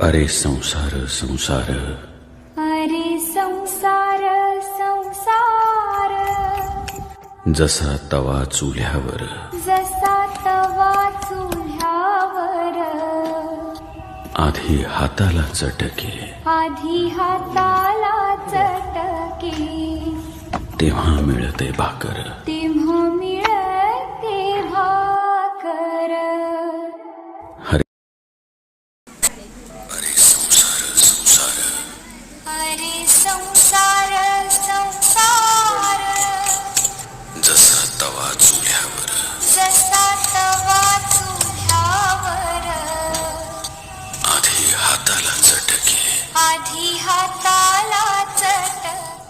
अरे संसार संसार, अरे संसार संसार, जसा तवा चुल्यावर, जसा तवा चुल्यावर, आधी हाताला चटके, आधी हाताला चटके, तेव्हा मिळते भाकर. तेव्हा मिळते भाकर. अरे संसार संसार, अरे संसार संसार, जसा तवा चुल्यावर, जसा तवा चुल्यावर, आधी हाताला चटके, आधी हाताला चटके,